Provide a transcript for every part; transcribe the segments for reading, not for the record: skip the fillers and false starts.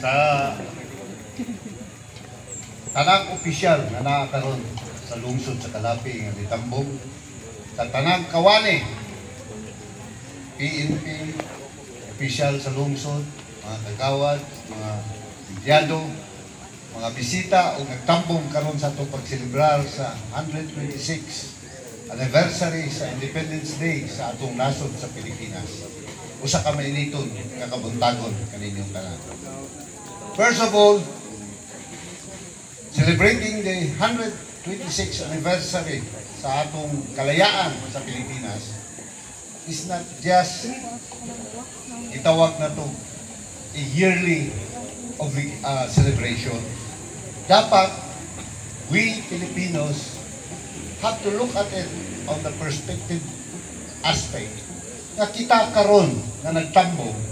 sa tanang opisyal na nakakaroon sa lungsod sa Kalapi nga nitambong sa tanang kawani PNP opisyal sa lungsod, mga kagawad, mga empleyado, mga bisita o nagtambong karon sa itong pagselebrar sa 126 anniversary sa Independence Day sa atong nasod sa Pilipinas. Usa ka mainiton nga kabuntagon kaninyong tanan. First of all, celebrating the 126th anniversary sa atong kalayaan sa Pilipinas is not just itawag na to a yearly celebration. Dapat we Filipinos have to look at it on the perspective aspect na kita karon na nagtambong.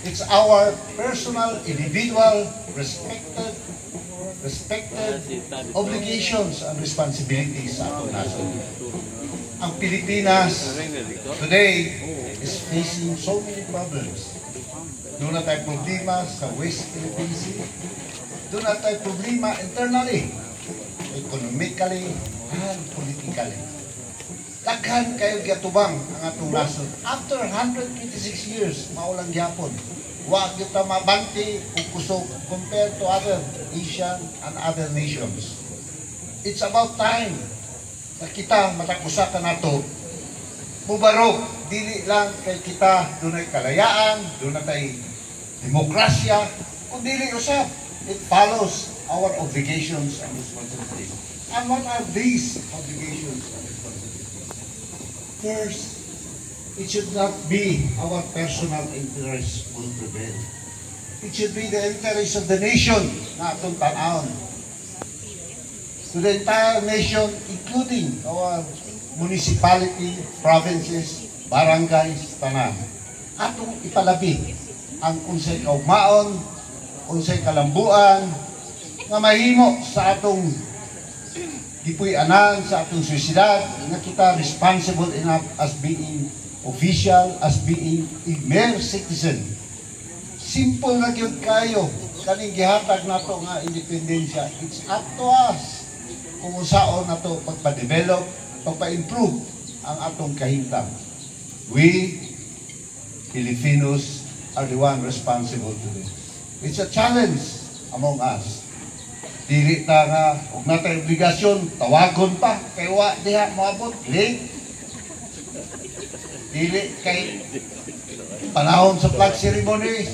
It's our personal, individual, respected obligations and responsibilities sa atong nasod. Ang Pilipinas today is facing so many problems. Doon na tayo problema sa West Philippine Sea. Doon na tayo problema internally, economically, and politically. Daghan kayo gyatubang ang atong nasod. After 126 years, maulang gyapon. Wa kita mabanti o kusog compared to other Asian and other nations. It's about time na kita matakusakan nato. Mubarog, dili lang kay kita dunay kalayaan, dunay demokrasya, kung dili usab. It follows our obligations and responsibilities. And what are these obligations and responsibilities? First, it should not be our personal interest will prevail. It should be the interest of the nation na atong tan-awon. To the entire nation, including our municipality, provinces, barangays, tanan. Atong ipalabi ang unsay kaugmaon, unsay kalambuan, nga mahimo sa atong gipuy-anan, sa atong syudad, nga kita responsible enough as being official, as being a mere citizen. Simple na gyud kayo kaning gihatag nato nga independensya. It's up to us kung usaon nato pagpa-develop, pagpa-improve ang atong kahimtang. We Filipinos are the one responsible to this. It's a challenge among us. Dili ta nga ug natay obligasyon tawagon pa kay wa diha moabot late. Dili kay panahon sa flag ceremony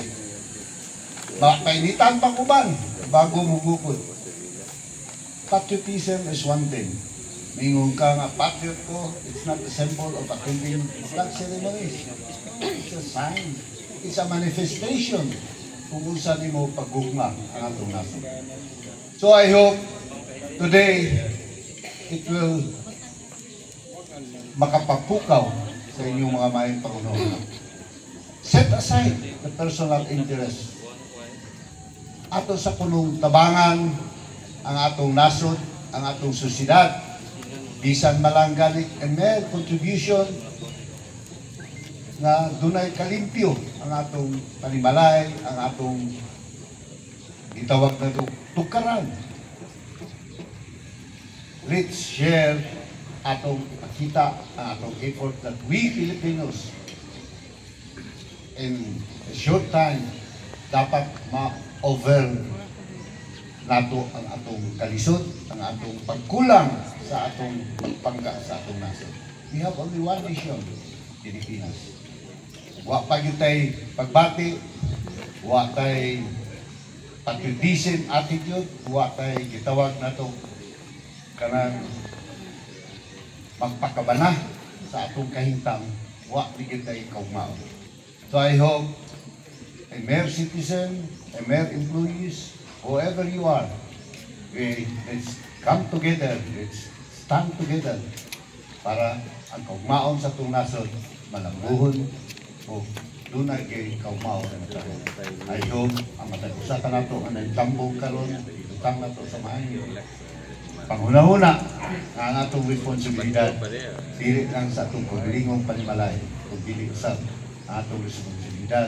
painitan pa kuban bago mugukod. Patriotism is one thing. Mingon ka nga patriot ko, it's not a symbol of attending flag ceremonies. It's a sign. It's a manifestation kung unsa nimo paggugma ang atong nasod. So I hope today it will makapapukaw sa inyong mga maayong pangunawa. Set aside the personal interest. Ato sa punong tabangan ang atong nasod, ang atong sosyedad, bisan malanggalit and may contribution na dunay kalimpyo ang atong panimalay, ang atong itawag na tukaran. Let's share atong ipakita ang atong effort that we Filipinos in a short time dapat ma-over nato ang atong kalisod, ang atong pagkulang sa atong pagpangga sa atong nasod. We have only one nation, Pilipinas. Wa pa gyud tay pagbati, wa tay patriotism attitude, wa tay gitawag nato kanang magpakabana sa atong kahintang, wa gyud tay kaugmaon. So I hope a mere citizen, a mere employees, whoever you are, let's come together, let's stand together para ang kaugmaon sa atong nasod malambuhon o dunay kay kaugmaon sa nato. I hope ang matag-usa ka nato ang nagtambong karon, utang nato sa maayo. Panghuna-huna ang atong responsibilidad, dili lang sa atong paglingong panimalay, kung dili usab ang atong responsibilidad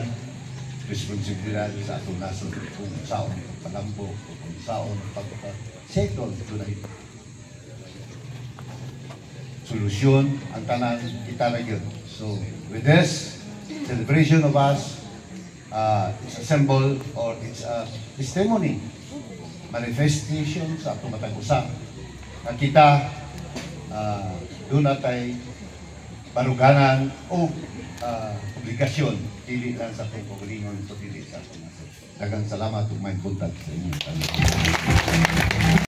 responsibilidad sa atong nasod kung saon palambo kung saon pagpa-settle tunay solusyon ang tanan kita na yun. So with this celebration of us, it's a symbol or it's a testimony, manifestation sa atong matag usa na kita doon natay baruganan o obligasyon dili lang sa atong kaugalingon so dili sa atong nasod. Daghang salamat ug may buntag sa inyo.